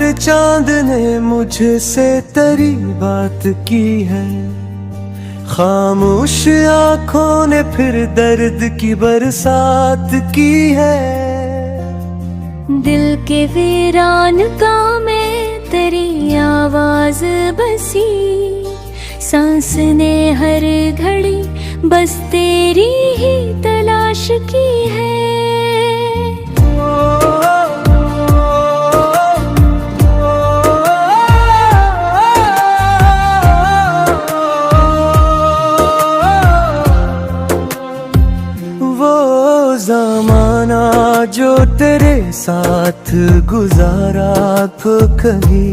हर चांद ने मुझसे तेरी बात की है, खामोश आंखों ने फिर दर्द की बरसात की है। दिल के वीरान गाँव में तेरी आवाज बसी, सांस ने हर घड़ी बस तेरी ही तलाश की है। वो ज़माना जो तेरे साथ गुजारा तो कभी,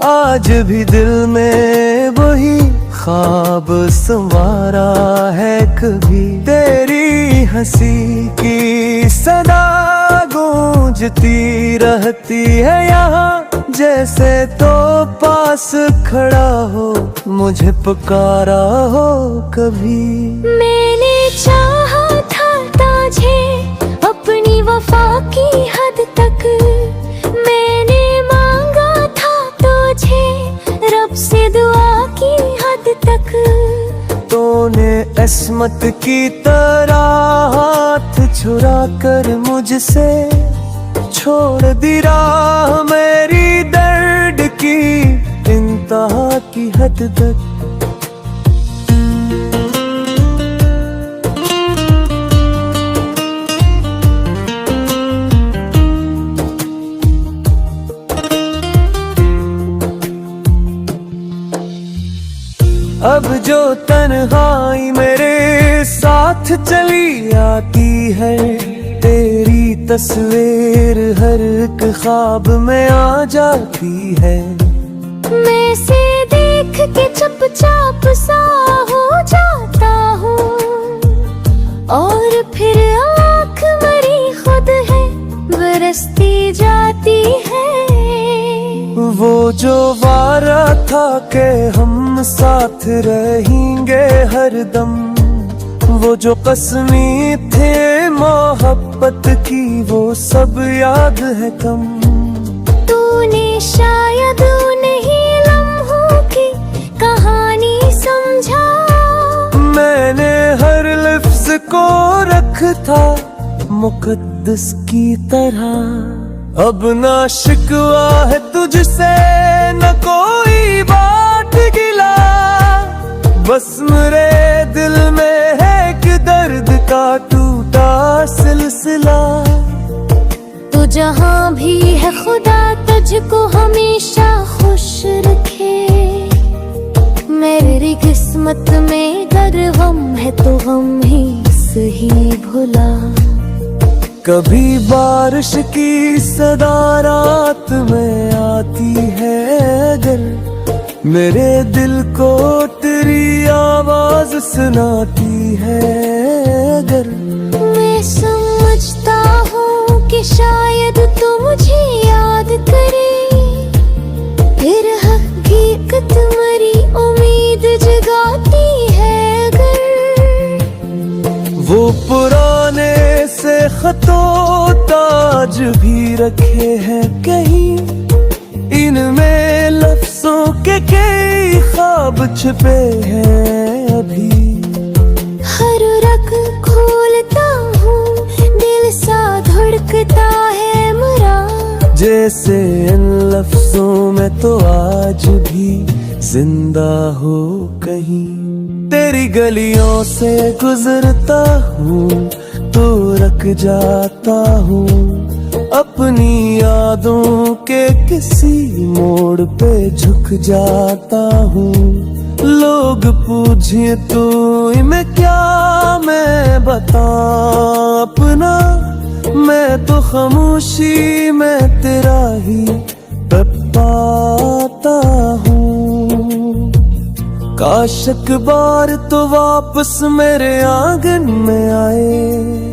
आज भी दिल में वही ख्वाब संवारा है कभी। तेरी हंसी की सदा गूंजती रहती है यहाँ, जैसे तो पास खड़ा हो मुझे पुकारा हो कभी। मैंने चाहा था तुझे अपनी वफा की हद तक, मैंने मांगा था तुझे रब से दुआ की हद तक। तूने अस्मत की तरह हाथ छुरा कर मुझसे छोड़ दी राह मेरी दर्द की इंतहा की हद तक। अब जो तन्हाई मेरे साथ चली आती है, तेरी तस्वीर हर एक ख्वाब में आ जाती है। मैं से देख के चुपचाप सा हो जाता हूँ, और फिर आँख मरी खुद है बरसती जाती है। वो जो वारा था कि हम साथ रहेंगे हरदम, वो जो कसमी थे मोहब्बत की वो सब याद है कम। तूने शायद नहीं लम्हों की कहानी समझा, मैंने हर लफ्ज को रखा था मुकद्दस की तरह। अब ना शिकवा है तुझसे न कोई बात गिला, बस मेरे दिल में है कि दर्द का टूटा सिलसिला। तो जहाँ भी है खुदा तुझको हमेशा खुश रखे, मेरी किस्मत में अगर गम है तो गम ही सही भुला। कभी बारिश की सदा रात में आती है अगर, मेरे दिल को तेरी आवाज सुनाती है अगर। मैं समझता हूँ कि शायद तू मुझे याद करे, फिर हकीकत मरी उम्मीद जगाती है अगर। वो पुराने से खतों ताज भी रखे हैं कहीं, इनमें लफ्जों के कई ख्वाब छिपे हैं अभी। हर रग खोलता हूँ दिल सा धड़कता है मेरा, जैसे इन लफ्जों में तो आज भी जिंदा हो कहीं। तेरी गलियों से गुजरता हूँ तो रख जाता हूँ, अपनी यादों के किसी मोड़ पे झुक जाता हूँ। लोग पूछे तो मैं क्या मैं बताऊं अपना, मैं तो खामोशी में तेरा ही पाता हूँ। काश एक बार तो वापस मेरे आंगन में आए,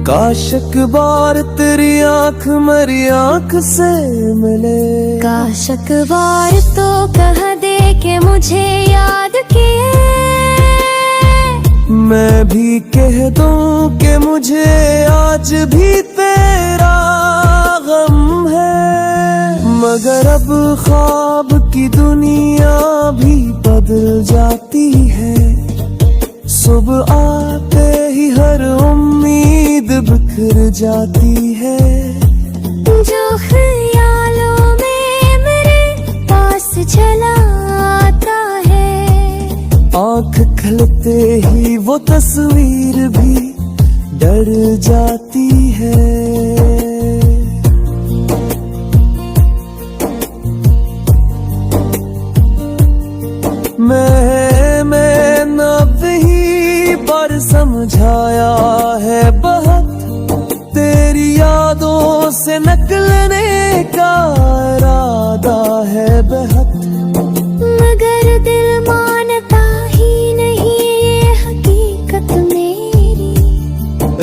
काश एक बार तेरी आंख मेरी आंख से मिले। काश एक बार तो कह दे के मुझे याद किए, मैं भी कह दूं कि मुझे आज भी तेरा गम है। मगर अब ख्वाब की दुनिया भी बदल जाती है। सुबह आते ही हर उम्मीद बिखर जाती है। जो ख्यालों में मेरे पास चला आता है, आँख खुलते ही वो तस्वीर भी डर जाती है। मैंने भी बार समझाया है बहुत, तेरी यादों से निकलने का इरादा है बेहद। मगर दिल मानता ही नहीं ये हकीकत मेरी।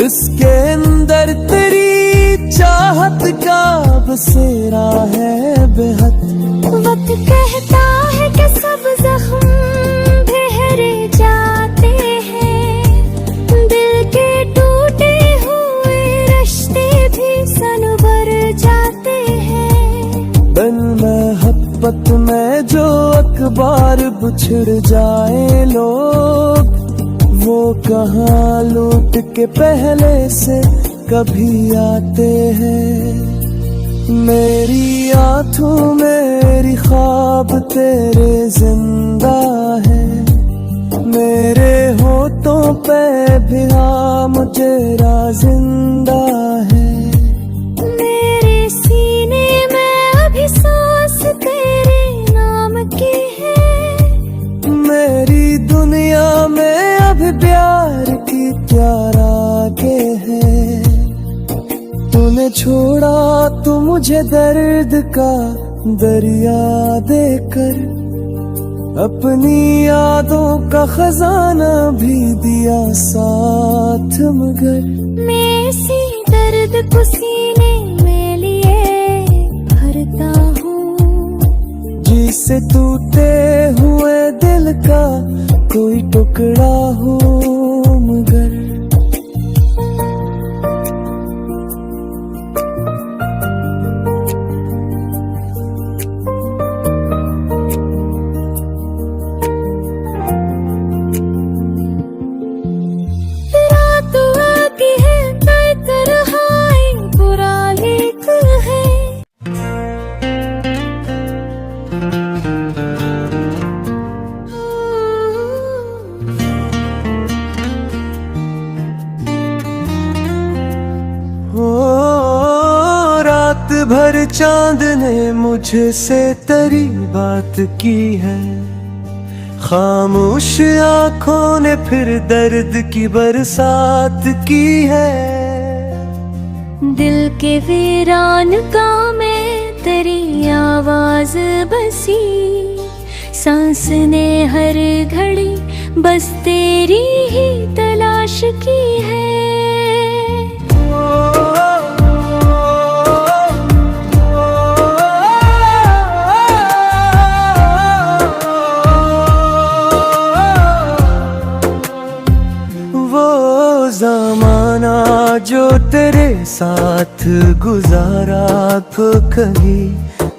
इसके अंदर तेरी चाहत का बसेरा है बेहद। वक्त कहता है कि सब जख्म बहरे जाते हैं, दिल के टूटे हुए रिश्ते भी सनवर जाते हैं। बिन मोहब्बत में जो अखबार बिछड़ जाए लोग, वो कहाँ लौट के पहले से कभी आते हैं। मेरी आँखों मेरी ख्वाब तेरे जिंदा है, मेरे होठों पे भी नाम तेरा जिंदा है। मेरे सीने में अभी सांस तेरे नाम की है। मेरी दुनिया में अभी प्यार की क्या रागे है। तूने छोड़ा तू मुझे दर्द का दरिया देकर, अपनी यादों का खजाना भी दिया साथ, मगर मैं इसी दर्द को सीने में लिए भरता हूँ। जिसे टूटे हुए दिल का कोई टुकड़ा हो मगर। रात भर चांद ने मुझसे तेरी बात की है, खामोश आंखों ने फिर दर्द की बरसात की है। दिल के वीरान गाँव में तेरी आवाज बसी, सांस ने हर घड़ी बस तेरी ही तलाश की है। ज़माना जो तेरे साथ गुजारा तो कहीं,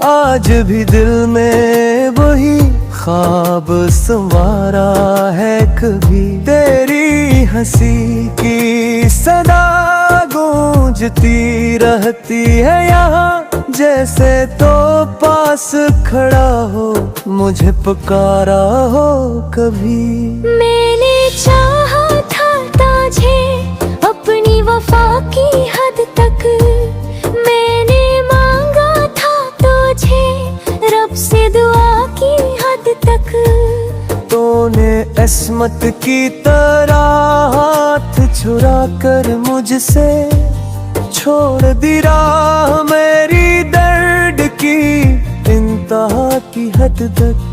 आज भी दिल में वही ख्वाब संवारा है कभी। तेरी हंसी की सदा गूंजती रहती है यहाँ, जैसे तो पास खड़ा हो मुझे पुकारा हो कभी। मैंने चाहा था तुझे अपनी वफा की हद तक, मैंने मांगा था तुझे रब से दुआ की हद तक। तूने इस्मत की तरह हाथ छुरा कर मुझसे छोड़ दी राह मेरी दर्द की इंतहा की हद तक।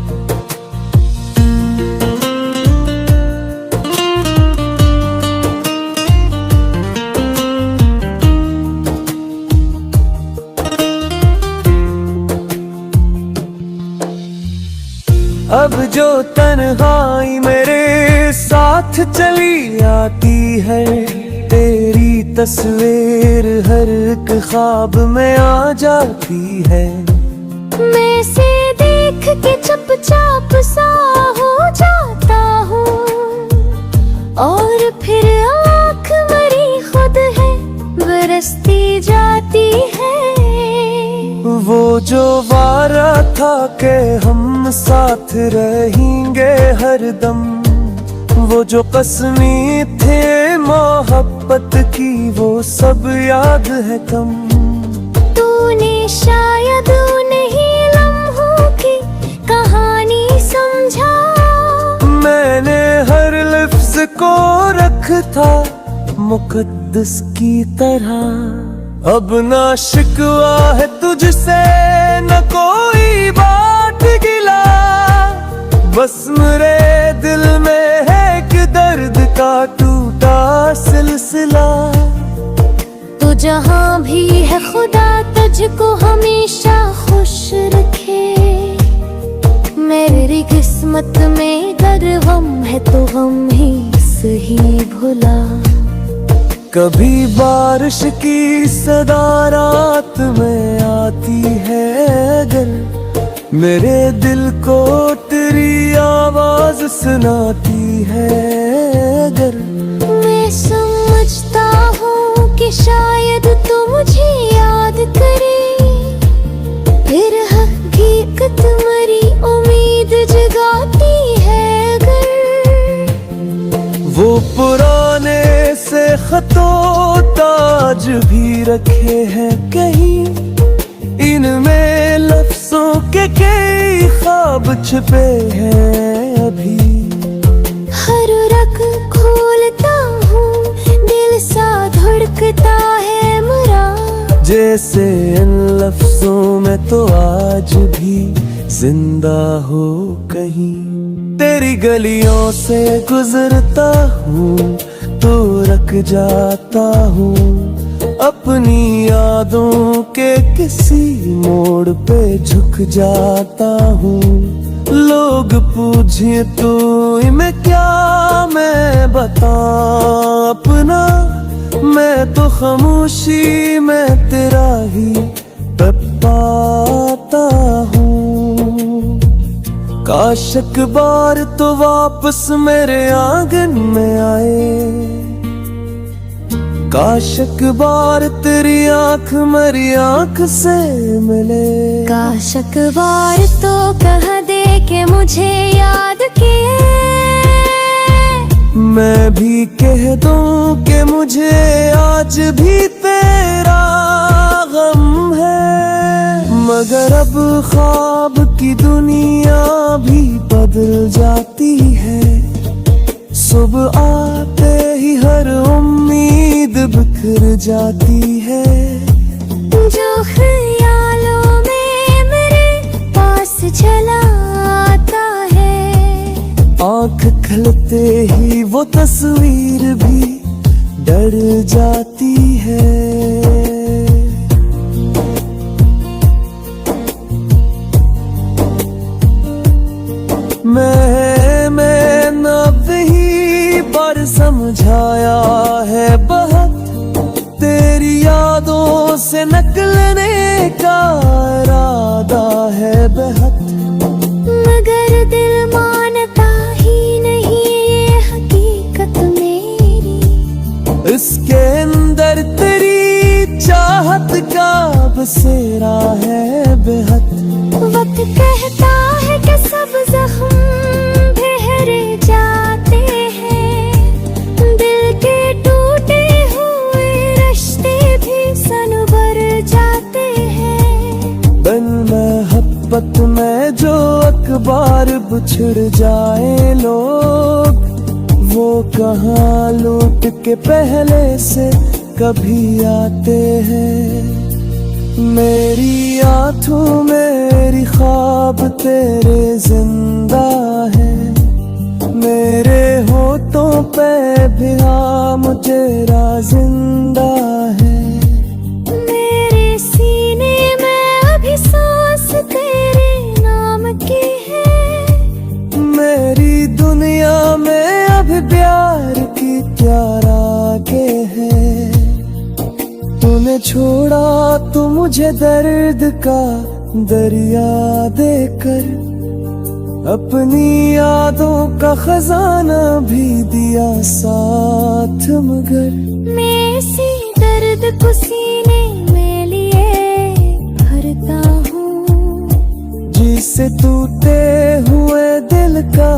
अब जो तन्हाई मेरे साथ चली आती है, तेरी तस्वीर हर एक ख्वाब में आ जाती है। मैं से देख के चुपचाप सा हो जाता हूँ, और फिर आँख मरी खुद है बरसती जाती है। वो जो वारा था के हम साथ रहेंगे हरदम, वो जो कसमी थे मोहब्बत की वो सब याद है कम। तूने शायद नहीं लम्हों की कहानी समझा, मैंने हर लफ्ज को रखा था मुकद्दस की तरह। अब ना शिकवा है तुझसे न कोई बात गिला, बस मेरे दिल में है कि दर्द का टूटा सिलसिला। तो जहाँ भी है खुदा तुझको हमेशा खुश रखे, मेरी किस्मत में अगर गम है तो गम ही सही भुला। कभी बारिश की सदा रात में आती है अगर, मेरे दिल को तेरी आवाज सुनाती है अगर। मैं समझता हूँ कि शायद तू मुझे याद करे, फिर हकीकत मरी उम्मीद जगाती है अगर। वो पुराने से खतों ताज भी रखे हैं कहीं, इनमें लफ्जों के कई ख्वाब छिपे हैं अभी। हर रग खोलता हूँ दिल सा धड़कता है मेरा, जैसे इन लफ्जों में तो आज भी जिंदा हो कहीं। तेरी गलियों से गुजरता हूँ तो रख जाता हूँ, अपनी यादों के किसी मोड़ पे झुक जाता हूँ। लोग पूछे तो मैं क्या मैं बताऊं अपना, मैं तो खामोशी में तेरा ही पाता हूँ। काश एक बार तो वापस मेरे आंगन में आए, काश एक बार तेरी आंख मेरी आंख से मिले। काश एक बार तो कह दे के मुझे याद किए, मैं भी कह दूं कि मुझे आज भी तेरा गम है। मगर अब ख्वाब की दुनिया भी बदल जाती है, सुबह आते ही हर उम्मीद बिखर जाती है। जो ख्यालों में मेरे पास चला आता है, आँख खुलते ही वो तस्वीर भी डर जाती है। मैंने वही बार समझाया है बहुत, तेरी यादों से निकलने का इरादा है बेहद। मगर दिल मानता ही नहीं ये हकीकत मेरी, इसके अंदर तेरी चाहत का बसेरा है बेहद। वक्त कहता है कि सब जख्म बहर जाते हैं, दिल के टूटे हुए रिश्ते भी सनबर जाते हैं। बिन मोहब्बत में जो अखबार बिछड़ जाए लोग, वो कहाँ लौट के पहले से कभी आते हैं। मेरी आँखों मेरी ख्वाब तेरे जिंदा है, मेरे होठों पे भी नाम तेरा जिंदा है। मेरे सीने में अभी सांस तेरे नाम की है, मेरी दुनिया में अभी प्यार की क्या रागे है। तूने छोड़ा तो मुझे दर्द का दरिया देकर अपनी यादों का खजाना भी दिया साथ, मगर मैं इसी दर्द को सीने में लिए भरता हूँ। जिसे टूटे हुए दिल का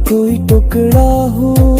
कोई टुकड़ा हो।